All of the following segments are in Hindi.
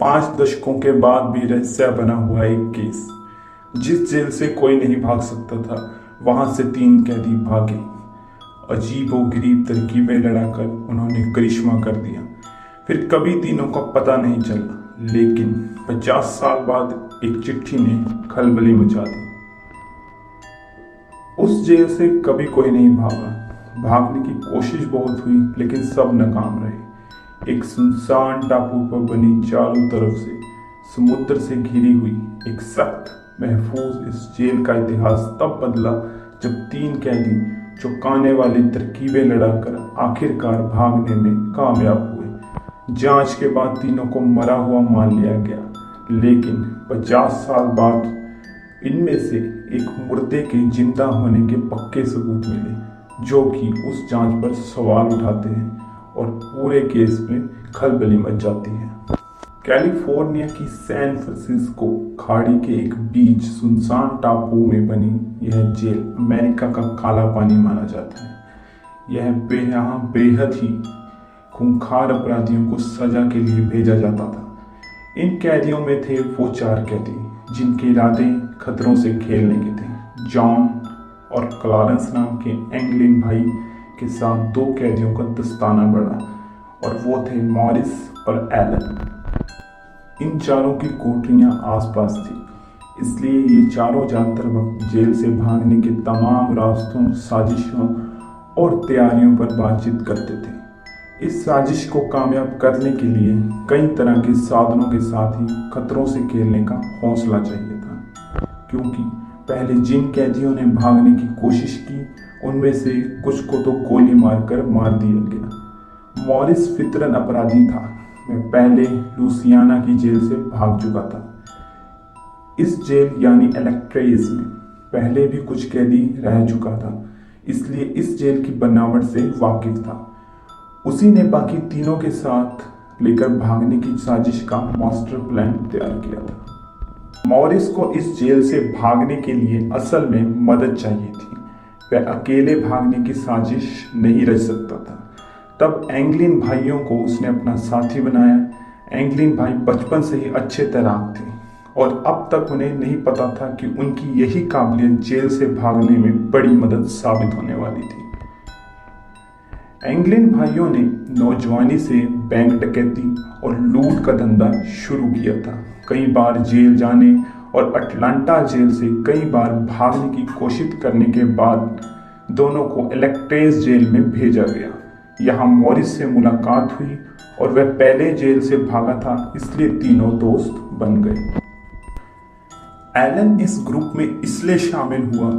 5 दशकों के बाद भी रहस्य बना हुआ एक केस। जिस जेल से कोई नहीं भाग सकता था, वहां से 3 कैदी भागे। अजीबोगरीब तरकीबें लड़ाकर उन्होंने करिश्मा कर दिया। फिर कभी तीनों का पता नहीं चला, लेकिन 50 साल बाद एक चिट्ठी ने खलबली मचा दी। उस जेल से कभी कोई नहीं भागा। भागने की कोशिश बहुत हुई, लेकिन सब नाकाम रहे। एक सुनसान टापू पर बनी, चारों तरफ से समुद्र से घिरी हुई एक सख्त महफूज इस जेल का इतिहास तब बदला जब 3 कैदी चौंकाने वाली तरकीबें लड़ाकर आखिरकार भागने में कामयाब हुए। जांच के बाद तीनों को मरा हुआ मान लिया गया, लेकिन 50 साल बाद इनमें से एक मुर्दे के जिंदा होने के पक्के सबूत मिले, जो कि उस जांच पर सवाल उठाते हैं और पूरे केस में खलबली मच जाती है। कैलिफोर्निया की सैन फ्रांसिस्को खाड़ी के एक बीच सुनसान टापू में बनी यह जेल अमेरिका का काला पानी माना जाता है। यहाँ बेहद ही खूंखार अपराधियों को सजा के लिए भेजा जाता था। इन कैदियों में थे वो 4 कैदी जिनके इरादे खतरों से खेलने के थे। जॉन और क्लारेंस नाम के एंगलिन भाई के साथ 2 कैदियों का दस्ताना बढ़ा, और वो थे मॉरिस और एलन। इन चारों की कोठरियां आसपास थी, इसलिए ये चारों ज्यादातर वक्त जेल से भागने के तमाम रास्तों, साजिशों और तैयारियों पर बातचीत करते थे। इस साजिश को कामयाब करने के लिए कई तरह के साधनों के साथ ही खतरों से खेलने का हौसला चाहिए था, क्योंकि पहले जिन कैदियों ने भागने की कोशिश की, उनमें से कुछ को तो गोली मारकर मार दिया गया। मॉरिस फितरन अपराधी था। वह पहले लुसियाना की जेल से भाग चुका था। इस जेल यानी एलेक्ट्रेज में पहले भी कुछ कैदी रह चुका था, इसलिए इस जेल की बनावट से वाकिफ था। उसी ने बाकी तीनों के साथ लेकर भागने की साजिश का मास्टर प्लान तैयार किया था। मॉरिस को इस जेल से भागने के लिए असल में मदद चाहिए थी। वह अकेले भागने की साजिश नहीं रच सकता था। तब एंगलिन भाइयों को उसने अपना साथी बनाया। एंगलिन भाई बचपन से ही अच्छे तैराक थे, और अब तक उन्हें नहीं पता था कि उनकी यही काबिलियत जेल से भागने में बड़ी मदद साबित होने वाली थी। एंगलिन भाइयों ने नौजवानी से बैंक डकैती और लूट का धंधा शुरू किया था। कई बार जेल जाने और अटलांटा जेल से कई बार भागने की कोशिश करने के बाद दोनों को एलेक्ट्रेज जेल में भेजा गया। यहाँ मॉरिस से मुलाकात हुई और वह पहले जेल से भागा था, इसलिए तीनों दोस्त बन गए। एलन इस ग्रुप में इसलिए शामिल हुआ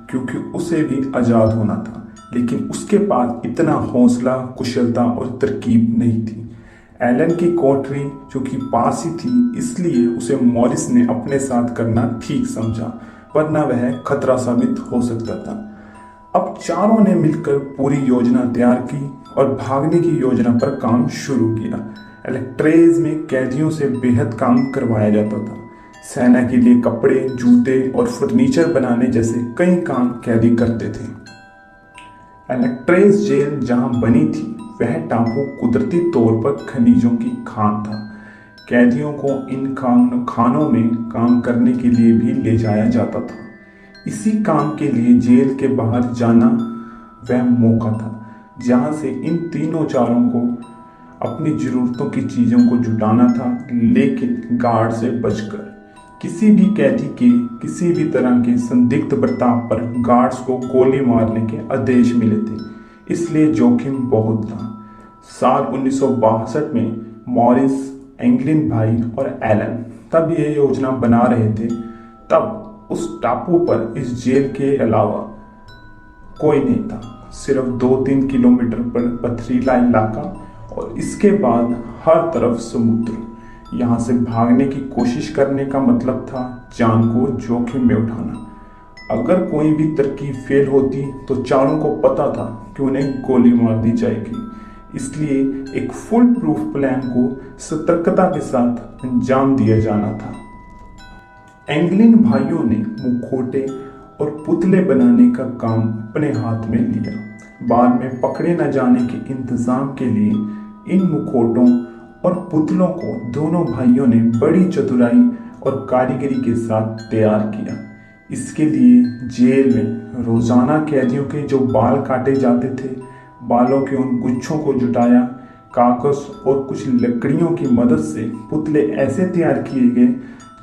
क्योंकि उसे भी आज़ाद होना था, लेकिन उसके पास इतना हौसला, कुशलता और तरकीब नहीं थी। एलन की कोठरी जो कि पास ही थी, इसलिए उसे मॉरिस ने अपने साथ करना ठीक समझा, वरना वह खतरा साबित हो सकता था। अब चारों ने मिलकर पूरी योजना तैयार की और भागने की योजना पर काम शुरू किया। एलेक्ट्रेज में कैदियों से बेहद काम करवाया जाता था। सेना के लिए कपड़े, जूते और फर्नीचर बनाने जैसे कई काम कैदी करते थे। एलेक्ट्रेज जेल जहां बनी थी, वह टापू कुदरती तौर पर खनिजों की खान था। कैदियों को इन खानों में काम करने के लिए भी ले जाया जाता था। इसी काम के लिए जेल के बाहर जाना वह मौका था जहां से इन तीनों चारों को अपनी जरूरतों की चीज़ों को जुटाना था, लेकिन गार्ड से बचकर। किसी भी कैदी के किसी भी तरह के संदिग्ध बर्ताव पर गार्ड्स को गोली मारने के आदेश मिले थे, इसलिए जोखिम बहुत था। साल 1962 में मॉरिस, एंगलिन भाई और एलन तब यह योजना बना रहे थे। तब उस टापू पर इस जेल के अलावा कोई नहीं था। सिर्फ 2-3 किलोमीटर पर पथरीला इलाका, और इसके बाद हर तरफ समुद्र। यहाँ से भागने की कोशिश करने का मतलब था जान को जोखिम में उठाना। अगर कोई भी तरकीब फेल होती तो चारों को पता था कि उन्हें गोली मार दी जाएगी, इसलिए एक फुल प्रूफ प्लान को सतर्कता के साथ अंजाम दिया जाना था। एंगलिन भाइयों ने मुखौटे और पुतले बनाने का काम अपने हाथ में लिया। बाद में पकड़े न जाने के इंतजाम के लिए इन मुखौटों और पुतलों को दोनों भाइयों ने बड़ी चतुराई और कारीगरी के साथ तैयार किया। इसके लिए जेल में रोजाना कैदियों के जो बाल काटे जाते थे, बालों के उन गुच्छों को जुटाया, कागज और कुछ लकड़ियों की मदद से पुतले ऐसे तैयार किए गए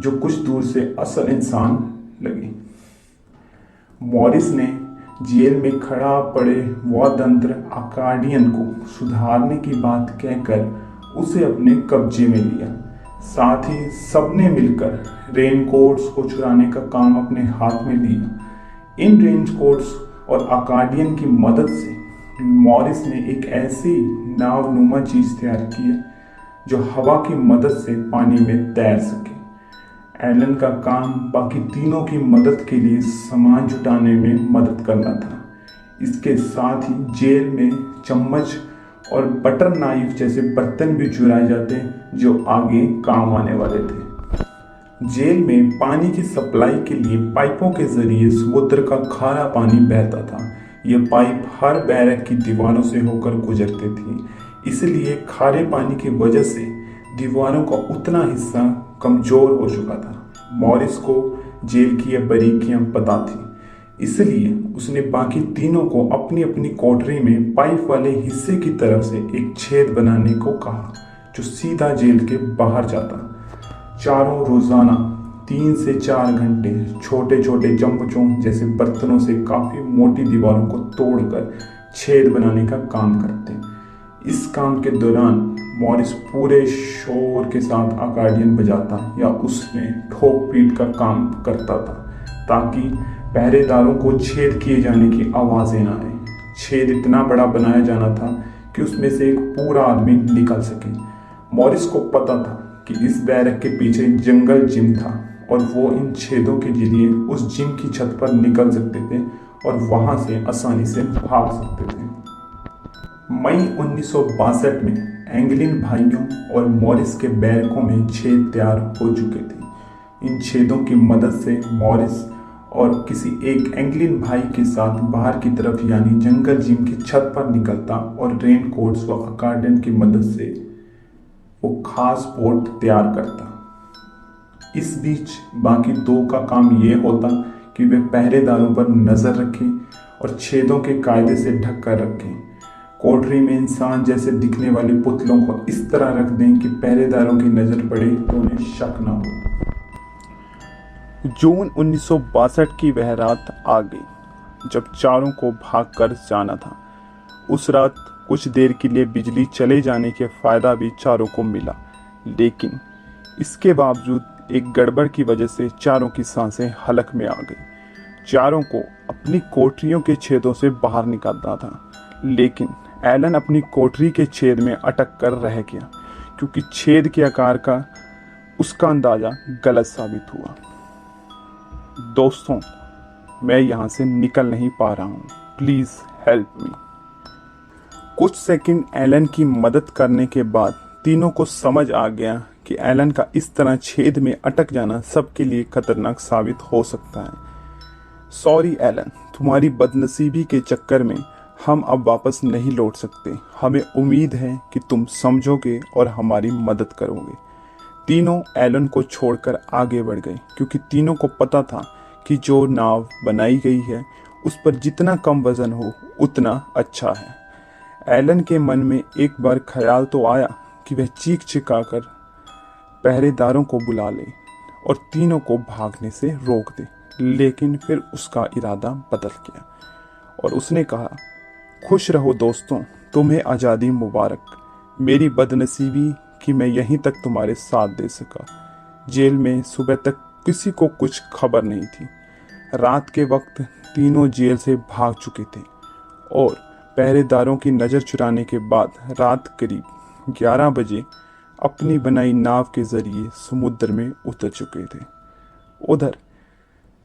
जो कुछ दूर से असल इंसान लगे। मॉरिस ने जेल में खड़ा पड़े वाद्ययंत्र आकार्डियन को सुधारने की बात कहकर उसे अपने कब्जे में लिया। साथ ही सबने मिलकर रेनकोट्स को चुराने का काम अपने हाथ में लिया। इन रेनकोट्स और आकार्डियन की मदद से मॉरिस ने एक ऐसी नावनुमा चीज तैयार की जो हवा की मदद से पानी में तैर सके। एलन का काम बाकी तीनों की मदद के लिए सामान जुटाने में मदद करना था। इसके साथ ही जेल में चम्मच और बटर नाइफ जैसे बर्तन भी चुराए जाते जो आगे काम आने वाले थे। जेल में पानी की सप्लाई के लिए पाइपों के जरिए समुद्र का खारा पानी बहता था। ये पाइप हर बैरक की दीवारों से होकर गुजरते थे, इसलिए खारे पानी की वजह से दीवारों का उतना हिस्सा कमजोर हो चुका था। मॉरिस को जेल की यह बारीकियां पता थी, इसलिए उसने बाकी तीनों को अपनी अपनी कोठरी में पाइप वाले हिस्से की तरफ से एक छेद बनाने को कहा जो सीधा जेल के बाहर जाता। चारों रोजाना 3 से 4 घंटे छोटे छोटे चम्मचों जैसे बर्तनों से काफी मोटी दीवारों को तोड़कर छेद बनाने का काम करते। इस काम के दौरान मॉरिस पूरे शोर के साथ आकार्डियन बजाता या उसमें ठोक पीट का काम करता था ताकि पहरेदारों को छेद किए जाने की आवाजें न आए। छेद इतना बड़ा बनाया जाना था कि उसमें से एक पूरा आदमी निकल सके। मॉरिस को पता था कि इस बैरक के पीछे जंगल जिम था और वो इन छेदों के जरिए उस जिम की छत पर निकल सकते थे और वहां से आसानी से भाग सकते थे। मई 1962 में एंगलिन भाइयों और मॉरिस के बैरकों में छेद तैयार हो चुके थे। इन छेदों की मदद से मॉरिस और किसी एक एंगलिन भाई के साथ बाहर की तरफ यानी जंगल जिम की छत पर निकलता और रेन कोट्स व आकार्डियन की मदद से वो खास बोट तैयार करता। इस बीच बाकी दो का काम ये होता कि वे पहरेदारों पर नजर रखें और छेदों के कायदे से ढक कर रखें। कोठरी में इंसान जैसे दिखने वाले पुतलों को इस तरह रख दें कि पहरेदारों की नजर पड़े तो उन्हें शक न हो। जून 1962 की वह रात आ गई जब चारों को भागकर जाना था। उस रात कुछ देर के लिए बिजली चले जाने के फायदा भी चारों को मिला, लेकिन इसके बावजूद एक गड़बड़ की वजह से चारों की सांसें हलक में आ गई। चारों को अपनी कोठरियों के छेदों से बाहर निकालना था, लेकिन एलन अपनी कोठरी के छेद में अटक कर रह गया क्योंकि छेद के आकार का उसका अंदाजा गलत साबित हुआ। दोस्तों, मैं यहाँ से निकल नहीं पा रहा हूँ, प्लीज हेल्प मी। कुछ सेकंड एलन की मदद करने के बाद तीनों को समझ आ गया कि एलन का इस तरह छेद में अटक जाना सबके लिए खतरनाक साबित हो सकता है। सॉरी एलन, तुम्हारी बदनसीबी के चक्कर में हम अब वापस नहीं लौट सकते। हमें उम्मीद है कि तुम समझोगे और हमारी मदद करोगे। तीनों एलन को छोड़कर आगे बढ़ गए क्योंकि तीनों को पता था कि जो नाव बनाई गई है उस पर जितना कम वजन हो उतना अच्छा है। एलन के मन में एक बार ख्याल तो आया कि वह चीख चिल्लाकर पहरेदारों को बुला ले और तीनों को भागने से रोक दे, लेकिन फिर उसका इरादा बदल गया और उसने कहा, खुश रहो दोस्तों, तुम्हें आज़ादी मुबारक। मेरी बदनसीबी कि मैं यहीं तक तुम्हारे साथ दे सका। जेल में सुबह तक किसी को कुछ खबर नहीं थी। रात के वक्त तीनों जेल से भाग चुके थे और पहरेदारों की नज़र चुराने के बाद रात करीब 11 बजे अपनी बनाई नाव के जरिए समुद्र में उतर चुके थे। उधर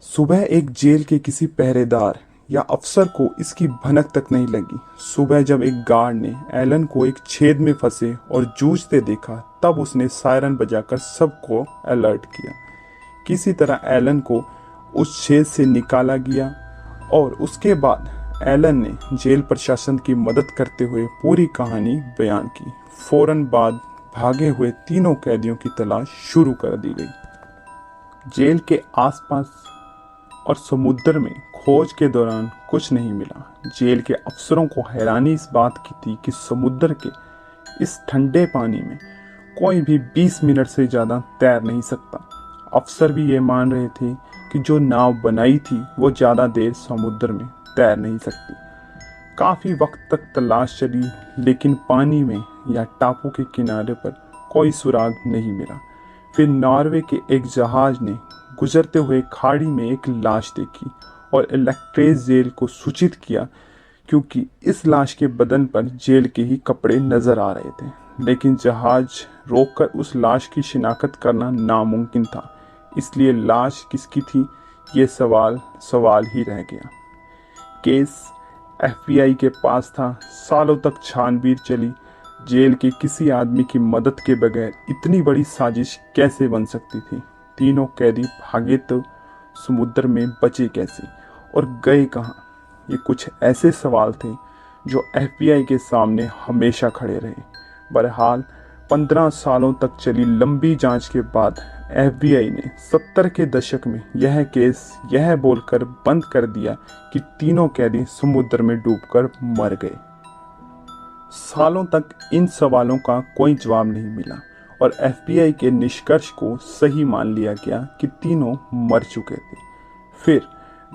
सुबह एक जेल के किसी पहरेदार या अफसर को इसकी भनक तक नहीं लगी। सुबह जब एक गार्ड ने एलन को एक छेद में फंसे और जूझते देखा, तब उसने सायरन बजाकर सबको अलर्ट किया। किसी तरह एलन को उस छेद से निकाला गया और उसके बाद एलन ने जेल प्रशासन की मदद करते हुए पूरी कहानी बयान की। फौरन बाद भागे हुए तीनों कैदियों की तलाश शुरू कर दी गई। जेल के आसपास और समुद्र में खोज के दौरान कुछ नहीं मिला। जेल के अफसरों को हैरानी इस बात की थी कि समुद्र के इस ठंडे पानी में कोई भी 20 मिनट से ज़्यादा तैर नहीं सकता। अफसर भी ये मान रहे थे कि जो नाव बनाई थी वो ज़्यादा देर समुद्र में तैर नहीं सकती। काफ़ी वक्त तक तलाश चली, लेकिन पानी में या टापू के किनारे पर कोई सुराग नहीं मिला। फिर नॉर्वे के एक जहाज ने गुजरते हुए खाड़ी में एक लाश देखी और इलेक्ट्रेस जेल को सूचित किया, क्योंकि इस लाश के बदन पर जेल के ही कपड़े नजर आ रहे थे। लेकिन जहाज रोककर उस लाश की शिनाख्त करना नामुमकिन था, इसलिए लाश किसकी थी ये सवाल ही रह गया। केस FBI के पास था। सालों तक छानबीन चली। जेल के किसी आदमी की मदद के बगैर इतनी बड़ी साजिश कैसे बन सकती थी? तीनों कैदी भागे तो समुद्र में बचे कैसे और गए कहाँ? ये कुछ ऐसे सवाल थे जो FBI के सामने हमेशा खड़े रहे। बहरहाल 15 सालों तक चली लंबी जांच के बाद FBI ने 70 के दशक में यह केस यह बोलकर बंद कर दिया कि तीनों कैदी समुद्र में डूबकर मर गए। सालों तक इन सवालों का कोई जवाब नहीं मिला और FBI के निष्कर्ष को सही मान लिया गया कि तीनों मर चुके थे। फिर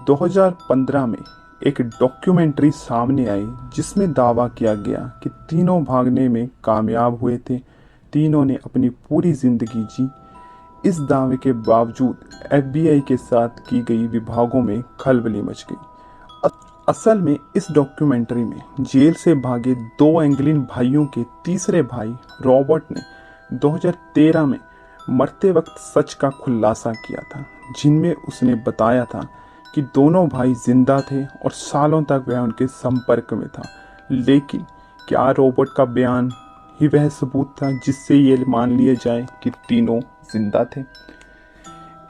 2015 में एक डॉक्यूमेंट्री सामने आई जिसमें दावा किया गया कि तीनों भागने में कामयाब हुए थे। तीनों ने अपनी पूरी जिंदगी जी। इस दावे के बावजूद FBI के साथ की गई विभागों में खलबली मच गई। असल में इस डॉक्यूमेंट्री में जेल से भागे 2 एंग्लिन भाइयों के तीसरे भाई रॉबर्ट ने 2013 में मरते वक्त सच का खुलासा किया था, जिनमें उसने बताया था कि दोनों भाई जिंदा थे और सालों तक वह उनके संपर्क में था। लेकिन क्या रॉबर्ट का बयान ही वह सबूत था जिससे ये मान लिया जाए कि तीनों जिंदा थे?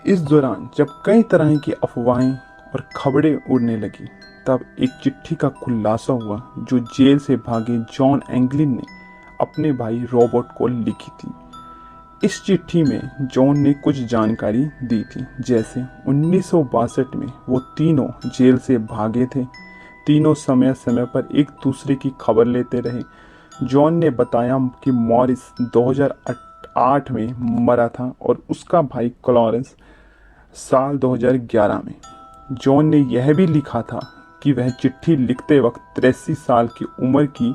इस दौरान जब कई तरह की अफवाहें और खबरें उड़ने लगी, तब एक चिट्ठी का खुलासा हुआ जो जेल से भागे जॉन एंग्लिन ने अपने भाई रॉबर्ट को लिखी थी। इस चिट्ठी में जॉन ने कुछ जानकारी दी थी, जैसे 1962 में वो तीनों जेल से भागे थे। तीनों समय समय पर एक दूसरे की खबर लेते रहे। जॉन ने बताया कि मॉरिस 2008 में मरा था और उसका भाई क्लॉरेंस साल 2011 में। जॉन ने यह भी लिखा था कि वह चिट्ठी लिखते वक्त 83 साल की उम्र की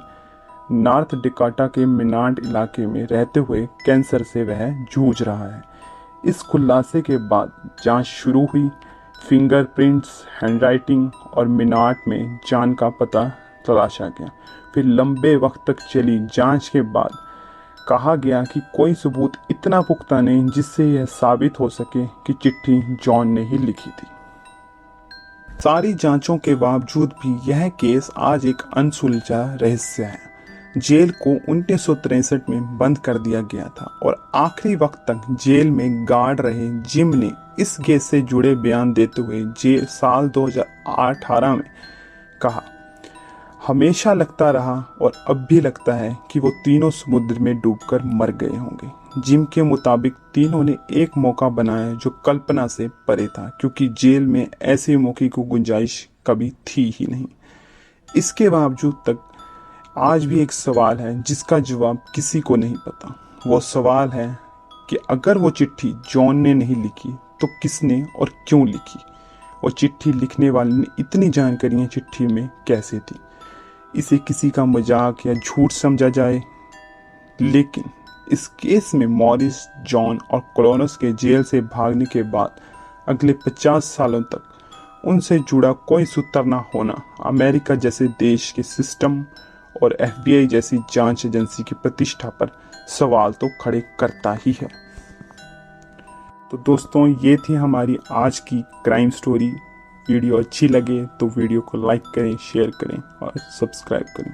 नॉर्थ डकोटा के मिनार्ड इलाके में रहते हुए कैंसर से वह जूझ रहा है। इस खुलासे के बाद जांच शुरू हुई। फिंगरप्रिंट्स, हैंडराइटिंग और मिनार्ड में जान का पता तलाशा गया। फिर लंबे वक्त तक चली जांच के बाद कहा गया कि कोई सबूत इतना पुख्ता नहीं जिससे यह साबित हो सके कि चिट्ठी जॉन ने ही लिखी थी। सारी जांचों के बावजूद भी यह केस आज एक अनसुलझा रहस्य है। जेल को 1963 में बंद कर दिया गया था और आखिरी वक्त तक जेल में गार्ड रहे जिम ने इस केस से जुड़े बयान देते हुए जेल साल 2018 में कहा, हमेशा लगता रहा और अब भी लगता है कि वो तीनों समुद्र में डूबकर मर गए होंगे। जिम के मुताबिक तीनों ने एक मौका बनाया जो कल्पना से परे था, क्योंकि जेल में ऐसे मौके की गुंजाइश कभी थी ही नहीं। इसके बावजूद तक आज भी एक सवाल है जिसका जवाब किसी को नहीं पता। वो सवाल है कि अगर वो चिट्ठी जॉन ने नहीं लिखी तो किसने और क्यों लिखी? वो चिट्ठी लिखने वाले ने इतनी जानकारियां चिट्ठी में कैसे थी? इसे किसी का मजाक या झूठ समझा जाए, लेकिन इस केस में मॉरिस, जॉन और क्लोनस के जेल से भागने के बाद अगले 50 सालों तक उनसे जुड़ा कोई सूत्र न होना अमेरिका जैसे देश के सिस्टम और FBI जैसी जांच एजेंसी की प्रतिष्ठा पर सवाल तो खड़े करता ही है। तो दोस्तों, ये थी हमारी आज की क्राइम स्टोरी। वीडियो अच्छी लगे तो वीडियो को लाइक करें, शेयर करें और सब्सक्राइब करें।